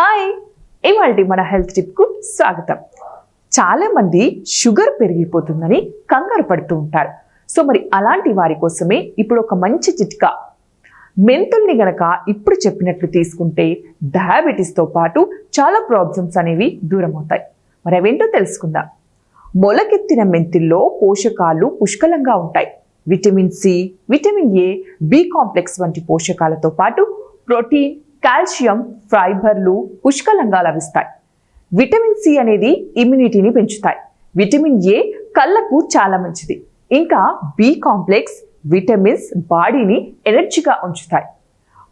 Hi, ఇవాల్టి మన health టిప్కు స్వాగతం. చాలా మంది షుగర్ పెరిగిపోతుందని కంగారు పడుతూ ఉంటారు. సో మరి అలాంటి వారి కోసమే ఇప్పుడు ఒక మంచి చిట్కా. మెంతుల్ని గనక ఇప్పుడు చెప్పినట్లు తీసుకుంటే డయాబెటీస్తో పాటు చాలా ప్రాబ్లమ్స్ అనేవి దూరం అవుతాయి. మరి అవేంటో తెలుసుకుందాం. మొలకెత్తిన మెంతుల్లో పోషకాలు పుష్కలంగా ఉంటాయి. Vitamin C, vitamin A, B complex వంటి పోషకాలతో పాటు ప్రోటీన్, కాల్షియం, ఫైబర్లు పుష్కలంగా లభిస్తాయి. విటమిన్ సి అనేది ఇమ్యూనిటీని పెంచుతాయి. విటమిన్ ఏ కళ్ళకు చాలా మంచిది. ఇంకా బి కాంప్లెక్స్ విటమిన్స్ బాడీని ఎనర్జీగా ఉంచుతాయి.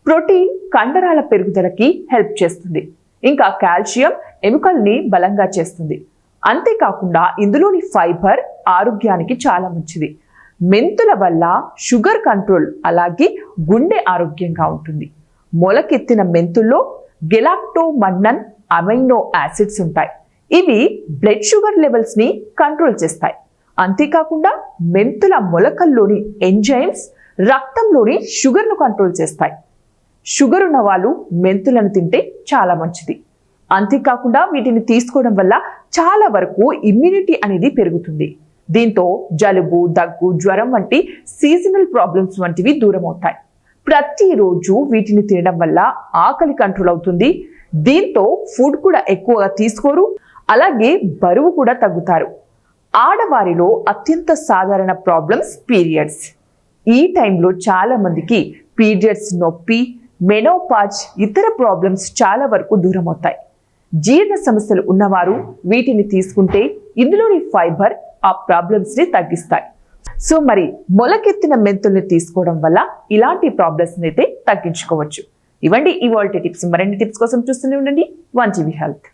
ప్రోటీన్ కండరాల పెరుగుదలకి హెల్ప్ చేస్తుంది. ఇంకా కాల్షియం ఎముకల్ని బలంగా చేస్తుంది. అంతేకాకుండా ఇందులోని ఫైబర్ ఆరోగ్యానికి చాలా మంచిది. మెంతుల వల్ల షుగర్ కంట్రోల్, అలాగే గుండె ఆరోగ్యంగా ఉంటుంది. మొలకెత్తిన మెంతుల్లో గెలాక్టోమన్నన్ అమైనో యాసిడ్స్ ఉంటాయి. ఇవి బ్లడ్ షుగర్ లెవెల్స్ ని కంట్రోల్ చేస్తాయి. అంతేకాకుండా మెంతుల మొలకల్లోని ఎంజైమ్స్ రక్తంలోని షుగర్ను కంట్రోల్ చేస్తాయి. షుగర్ ఉన్న వాళ్ళు మెంతులను తింటే చాలా మంచిది. అంతేకాకుండా వీటిని తీసుకోవడం వల్ల చాలా వరకు ఇమ్యూనిటీ అనేది పెరుగుతుంది. దీంతో జలుబు, దగ్గు, జ్వరం వంటి సీజనల్ ప్రాబ్లమ్స్ వంటివి దూరం అవుతాయి. ప్రతిరోజు వీటిని తినడం వల్ల ఆకలి కంట్రోల్ అవుతుంది. దీంతో ఫుడ్ కూడా ఎక్కువగా తీసుకోరు, అలాగే బరువు కూడా తగ్గుతారు. ఆడవారిలో అత్యంత సాధారణ ప్రాబ్లమ్స్ పీరియడ్స్. ఈ టైంలో చాలా మందికి పీరియడ్స్ నొప్పి, మెనోపాజ్, ఇతర ప్రాబ్లమ్స్ చాలా వరకు దూరం అవుతాయి. జీర్ణ సమస్యలు ఉన్నవారు వీటిని తీసుకుంటే ఇందులోని ఫైబర్ ఆ ప్రాబ్లమ్స్ ని తగ్గిస్తాయి. సో మరి మొలకెత్తిన మెంతుల్ని తీసుకోవడం వల్ల ఇలాంటి ప్రాబ్లమ్స్ అయితే తగ్గించుకోవచ్చు. ఇవ్వండి ఇవాల్టి టిప్స్. మరిన్ని టిప్స్ కోసం చూస్తూనే ఉండండి 1TV Health.